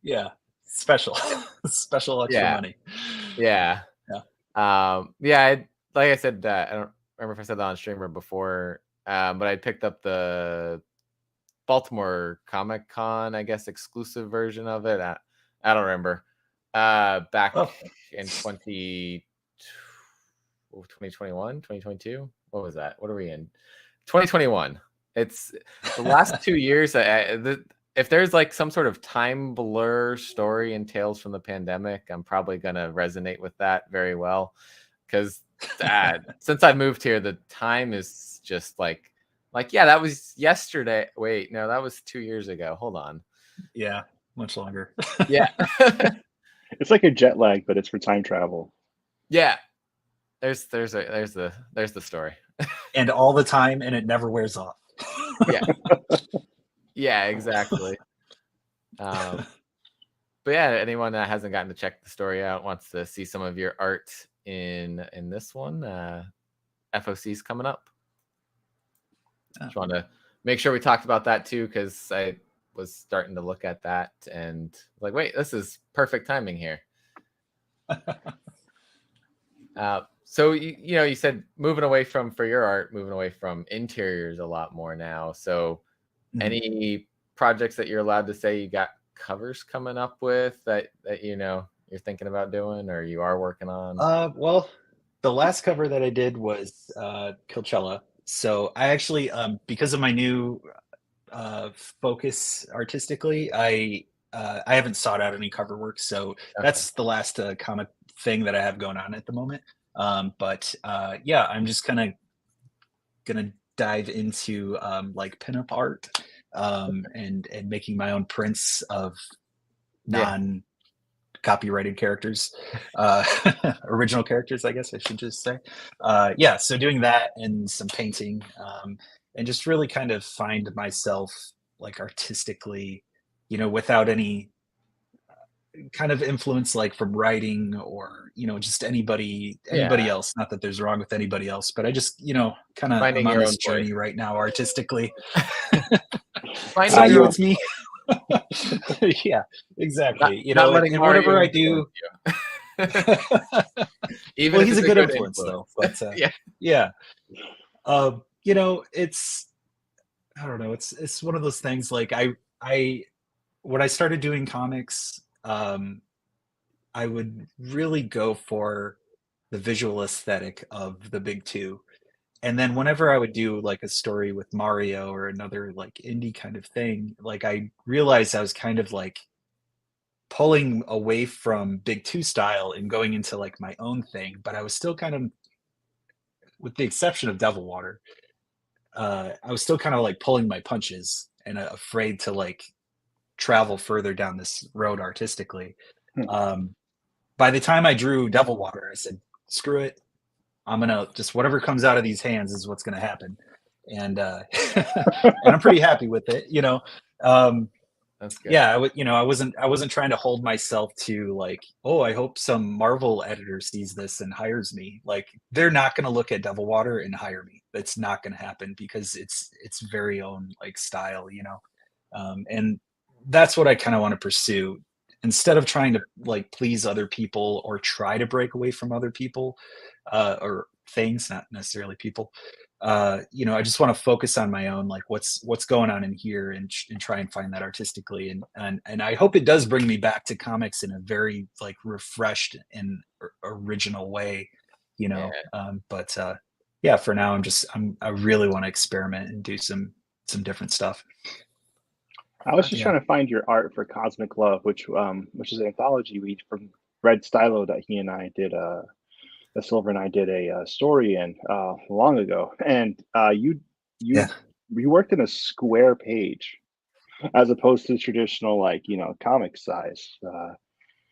Yeah, special extra money. Yeah. Yeah. Like I said, I don't remember if I said that on streamer before, but I picked up the Baltimore Comic Con, I guess, exclusive version of it. I don't remember. Back in 2021, 2022. What was that? What are we in? 2021. It's the last 2 years. If there's like some sort of time blur story in Tales from the Pandemic, I'm probably gonna resonate with that very well, because since I moved here, the time is just like yeah, that was yesterday. Wait, no, that was 2 years ago. Hold on. Yeah, much longer. Yeah. It's like a jet lag, but it's for time travel. Yeah. There's the story. And all the time, and it never wears off. Yeah. Yeah, exactly. But yeah, anyone that hasn't gotten to check the story out, wants to see some of your art in this one, FOC's coming up. Just want to make sure we talked about that too, because I was starting to look at that and like, wait, this is perfect timing here. So you said moving away from interiors a lot more now. So any projects that you're allowed to say you got covers coming up with that you're thinking about doing or you are working on? Well, the last cover that I did was Killchella. So I actually, because of my new focus artistically, I haven't sought out any cover work. So that's the last comic thing that I have going on at the moment. But yeah, I'm just kind of gonna dive into like pinup art and making my own prints of non-copyrighted characters, original characters, I guess I should just say. Yeah, so doing that and some painting, and just really kind of find myself like artistically, without any kind of influence like from writing or just anybody else. Not that there's wrong with anybody else, but I just kind of I'm on this journey right now artistically. It's me. Yeah, exactly. And whatever I do, even he's a good influence though. But yeah, it's I don't know. It's one of those things. Like when I started doing comics, I would really go for the visual aesthetic of the big two. And then whenever I would do like a story with Mario or another like indie kind of thing, like I realized I was kind of like pulling away from big two style and going into like my own thing, but I was still kind of, with the exception of Devil Water, I was still kind of like pulling my punches and afraid to like travel further down this road artistically. By the time I drew Devil Water, I said, screw it. I'm going to just whatever comes out of these hands is what's going to happen. And and I'm pretty happy with it, you know. That's good. Yeah, I wasn't trying to hold myself to like, oh, I hope some Marvel editor sees this and hires me. Like, they're not going to look at Devil Water and hire me. That's not going to happen because it's very own like style, you know. And that's what I kind of want to pursue instead of trying to like please other people or try to break away from other people or things, not necessarily people. You know, I just want to focus on my own, like what's going on in here, and try and find that artistically, and I hope it does bring me back to comics in a very like refreshed and original way, you know. But yeah, for now I really want to experiment and do some different stuff. I was just trying to find your art for Cosmic Love, which is an anthology read from Red Stylo that he and I did Silver and I did a story in long ago, and you worked in a square page as opposed to the traditional like comic size.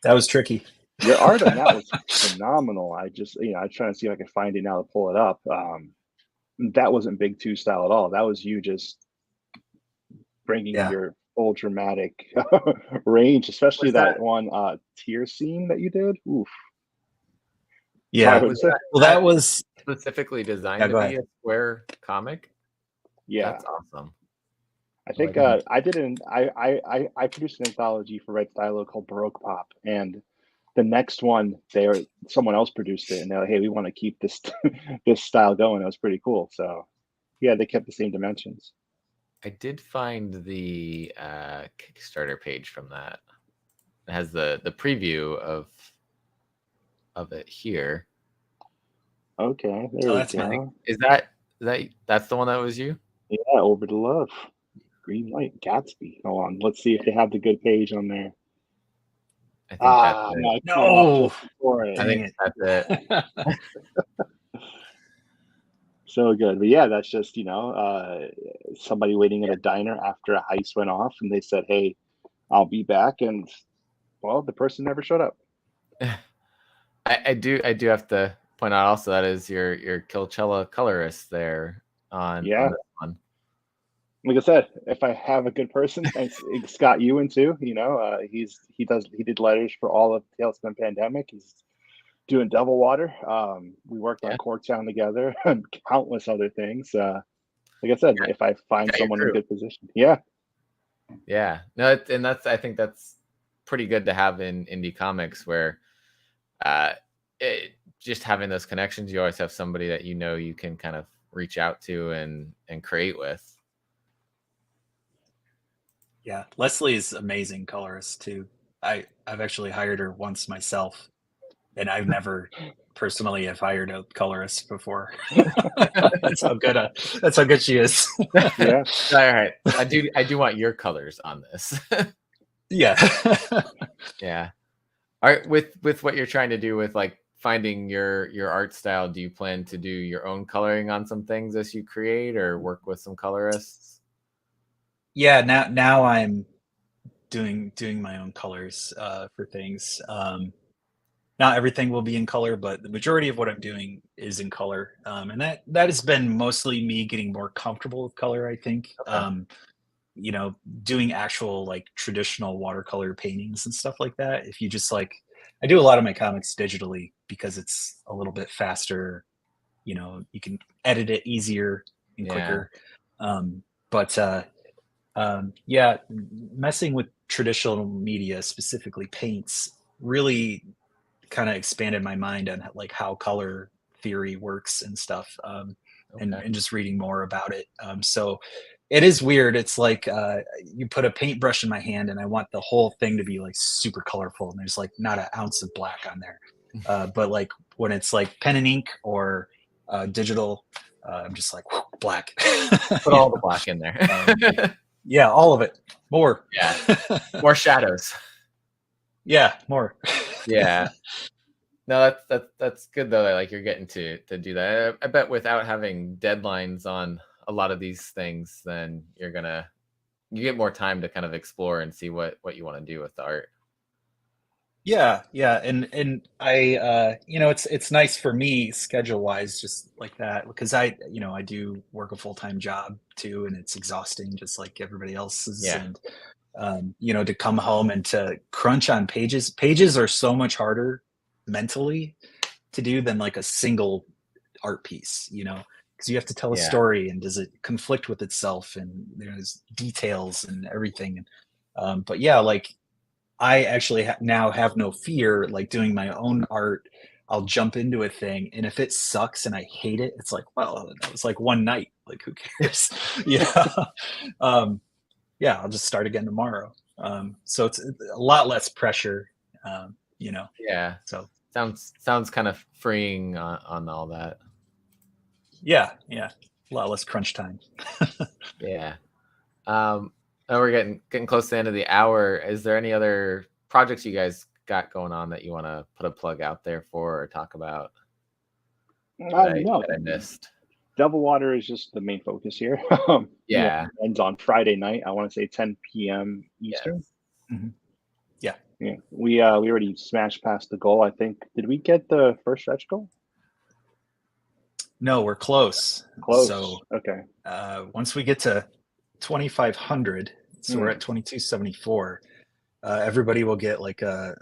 That was tricky. Your art on that was phenomenal. I just I'm trying to see if I can find it now to pull it up. That wasn't Big Two style at all. That was you just bringing your full dramatic range, especially that one tear scene that you did. Oof. Yeah, that was specifically designed to be a square comic. Yeah, that's awesome. I think I produced an anthology for Red Stylo called Baroque Pop, and the next one someone else produced it, and they're like, hey, we want to keep this this style going. It was pretty cool. So yeah, they kept the same dimensions. I did find the Kickstarter page from that. It has the preview of it here. Okay, there we go. Is that's the one that was you? Yeah, Over the Love, Green Light, Gatsby. Hold on, let's see if they have the good page on there. I think I think that's it. So good, but yeah, that's just somebody waiting at a diner after a heist went off, and they said, "Hey, I'll be back," and well, the person never showed up. I do have to point out also that is your Killchella colorist there on this one. Like I said, if I have a good person, and Scott Ewan too, he did letters for all of Tailspin Pandemic. He's doing Devil Water. We worked on Corktown together and countless other things. Like I said, if I find someone in a good position, no, and I think that's pretty good to have in indie comics, where just having those connections, you always have somebody that you can kind of reach out to and create with. Yeah, Leslie's amazing colorist too. I've actually hired her once myself, and I've never personally have hired a colorist before. That's how good she is. Yeah. All right. I do want your colors on this. Yeah. Yeah. All right. With what you're trying to do with like finding your art style, do you plan to do your own coloring on some things as you create, or work with some colorists? Yeah, now I'm doing my own colors for things. Not everything will be in color, but the majority of what I'm doing is in color, and that has been mostly me getting more comfortable with color, I think. Okay. Doing actual like traditional watercolor paintings and stuff like that. If you just like, I do a lot of my comics digitally because it's a little bit faster. You can edit it easier and quicker. Messing with traditional media, specifically paints, really kind of expanded my mind on like how color theory works and stuff, and just reading more about it. So it is weird. It's like you put a paintbrush in my hand and I want the whole thing to be like super colorful, and there's like not an ounce of black on there. But like when it's like pen and ink or digital, I'm just like, whoo, black. Put all the black in there. Yeah, all of it. More. Yeah. More shadows. Yeah, more. Yeah. No, that's good though. Like you're getting to do that. I bet without having deadlines on a lot of these things, then you get more time to kind of explore and see what you want to do with the art. Yeah, and I it's nice for me schedule wise, just like that, because I do work a full-time job too, and it's exhausting just like everybody else's. Yeah. And to come home and to crunch on pages are so much harder mentally to do than like a single art piece, because you have to tell a story, and does it conflict with itself, and there's details and everything. But yeah, like I actually now have no fear, like doing my own art. I'll jump into a thing, and if it sucks and I hate it, it's like, well, that was like one night. Like, who cares? Yeah, I'll just start again tomorrow. So it's a lot less pressure, Yeah. So sounds kind of freeing on all that. Yeah, a lot less crunch time. Yeah. And we're getting close to the end of the hour. Is there any other projects you guys got going on that you want to put a plug out there for or talk about? No, that I missed. Devil Water is just the main focus here. Yeah. It ends on Friday night. I want to say 10 p.m. Eastern. Yes. Mm-hmm. Yeah. We already smashed past the goal. I think. Did we get the first stretch goal? No, we're close. So okay. Once we get to 2,500, so we're at 2274. Everybody will get like a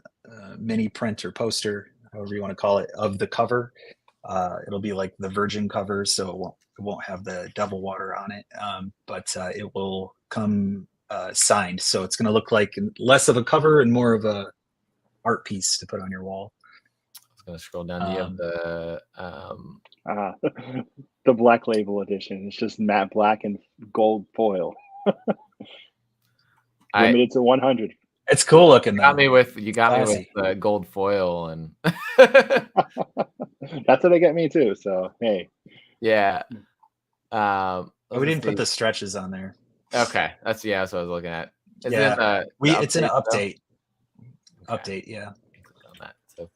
mini print or poster, however you want to call it, of the cover. It'll be like the virgin cover, so it won't have the Devil Water on it, but it will come signed. So it's going to look like less of a cover and more of a art piece to put on your wall. I was going to scroll down. Do you have the Black Label edition? It's just matte black and gold foil. Limited to 100. It's cool looking. You got me with the gold foil, and that's what they get me too. So hey, yeah. We didn't put the stretches on there. Okay, that's what I was looking at. It's an update. Update, yeah. Click on that so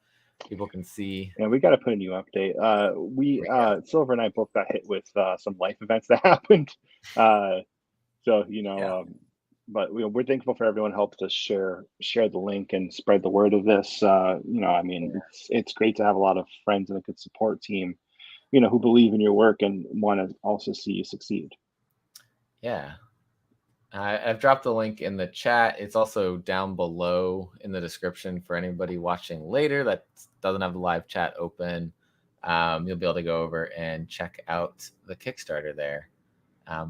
people can see. Yeah, we got to put a new update. Silver and I both got hit with some life events that happened. But we're thankful for everyone who helped us share the link and spread the word of this. It's great to have a lot of friends and a good support team, who believe in your work and want to also see you succeed. Yeah. I've dropped the link in the chat. It's also down below in the description for anybody watching later that doesn't have the live chat open. You'll be able to go over and check out the Kickstarter there.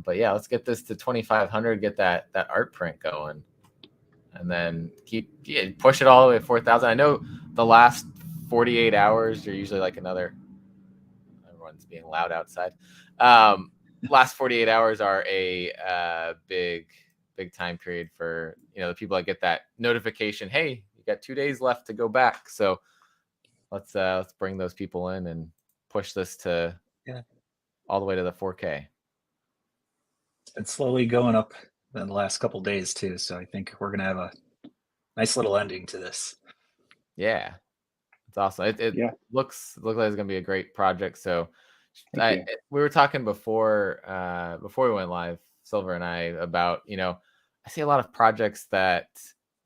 But yeah, let's get this to 2,500, get that art print going, and then push it all the way to 4,000. I know the last 48 hours, you're usually like everyone's being loud outside. Last 48 hours are a big time period for the people that get that notification. Hey, you got 2 days left to go back. So let's bring those people in and push this to all the way to the 4K. It's slowly going up in the last couple of days too, so I think we're gonna have a nice little ending to this. Yeah, it's awesome. It looks like it's gonna be a great project. So we were talking before we went live, Silver and I, about I see a lot of projects that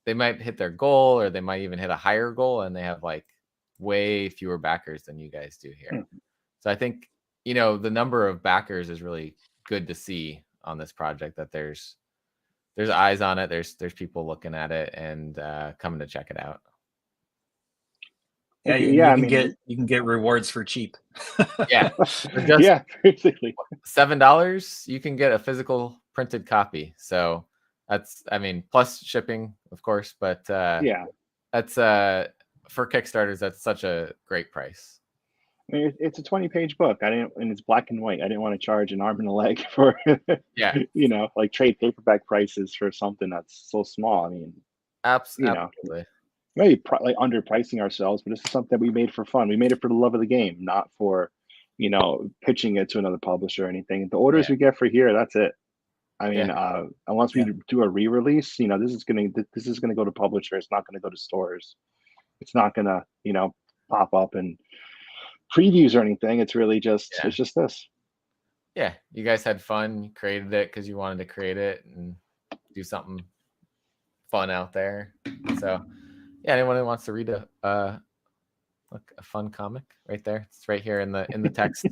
they might hit their goal or they might even hit a higher goal, and they have like way fewer backers than you guys do here. So I think the number of backers is really good to see on this project, that there's eyes on it, there's people looking at it and coming to check it out. You can get rewards for cheap. Yeah. Basically $7 you can get a physical printed copy. So that's plus shipping, of course, but that's for Kickstarters, that's such a great price. I mean, it's a 20-page book. And it's black and white. I didn't want to charge an arm and a leg for, like trade paperback prices for something that's so small. I mean, absolutely. Maybe like underpricing ourselves, but this is something we made for fun. We made it for the love of the game, not for, pitching it to another publisher or anything. The orders we get for here, that's it. I mean, unless we do a re-release, this is gonna go to publisher. It's not gonna go to stores. It's not gonna, pop up and previews or anything. It's really just it's just this. yeah, you guys had fun. You created it because you wanted to create it and do something fun out there. So yeah, anyone who wants to read a fun comic, right there, it's right here in the text.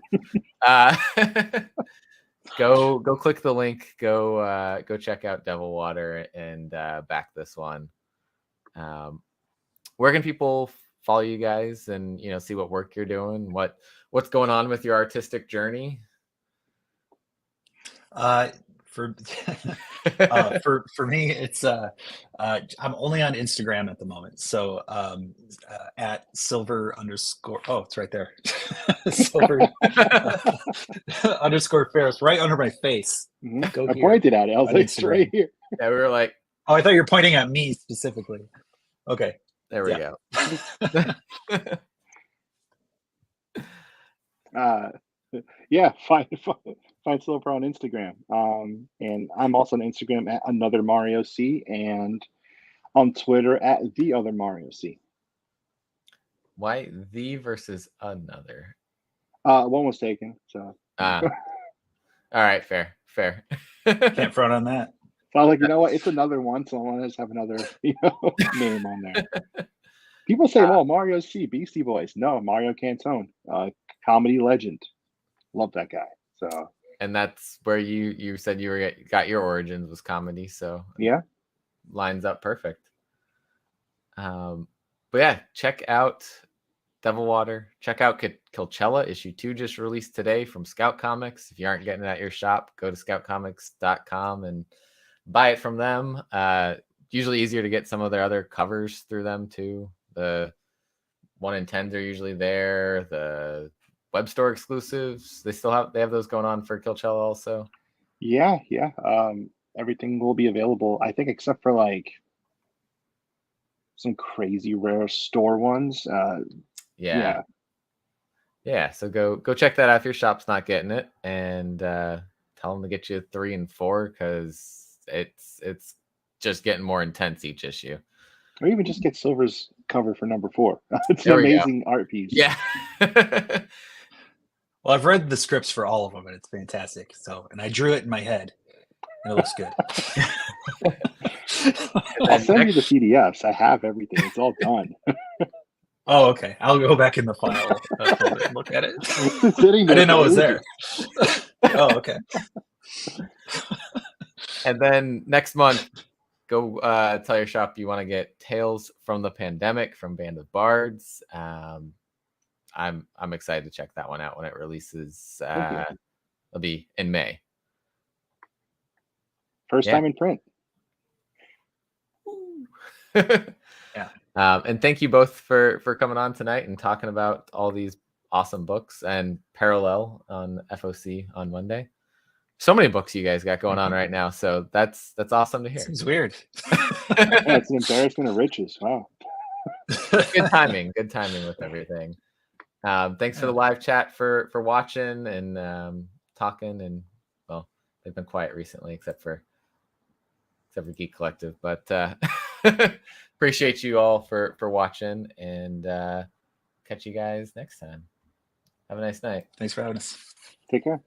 Go click the link. Go check out Devil Water and back this one. Where can people follow you guys and see what work you're doing? What's going on with your artistic journey? For for me, it's I'm only on Instagram at the moment. So at silver underscore, oh, it's right there. Silver underscore Ferris, right under my face. Go I pointed at it. I was like, it's right here. Yeah, we were like, oh, I thought you were pointing at me specifically. Okay. There we go. Yeah, find Silver on Instagram. And I'm also on Instagram at another Mario C, and on Twitter at the other Mario C. Why the versus another? One was taken, so. All right, fair. Can't front on that. So I was like, you know what? It's another one, so I want to just have another, name on there. People say, "Well, Mario C, Beastie Boys." No, Mario Cantone, comedy legend. Love that guy. So. And that's where you said you got your origins was comedy, so yeah, lines up perfect. But yeah, check out Devil Water. Check out Killchella. Issue 2 just released today from Scout Comics. If you aren't getting it at your shop, go to scoutcomics.com and buy it from them. Usually easier to get some of their other covers through them too. The 1 in 10s are usually there. The web store exclusives, they have those going on for Killchella also. Yeah. Everything will be available, I think, except for like some crazy rare store ones. Yeah. So go check that out if your shop's not getting it, and tell them to get you 3 and 4 because it's just getting more intense each issue. Or even just get Silver's cover for number 4. It's an amazing art piece. Yeah. Well, I've read the scripts for all of them, and it's fantastic. So, and I drew it in my head. And it looks good. I'll send you the PDFs. I have everything. It's all done. Oh, okay. I'll go back in the file and look at it. I didn't know it was there. Oh, okay. And then next month, go tell your shop you want to get Tales from the Pandemic from Band of Bards. I'm excited to check that one out when it releases. It'll be in May. First time in print. Yeah. And thank you both for coming on tonight and talking about all these awesome books and Parallel on FOC on Monday. So many books you guys got going on right now, so that's awesome to hear. Seems weird. Yeah, it's an embarrassment of riches. Wow. Good timing with everything. Thanks for the live chat for watching and talking, and well, they've been quiet recently except for Geek Collective, but appreciate you all for watching, and catch you guys next time. Have a nice night. Thanks for having us. Take care.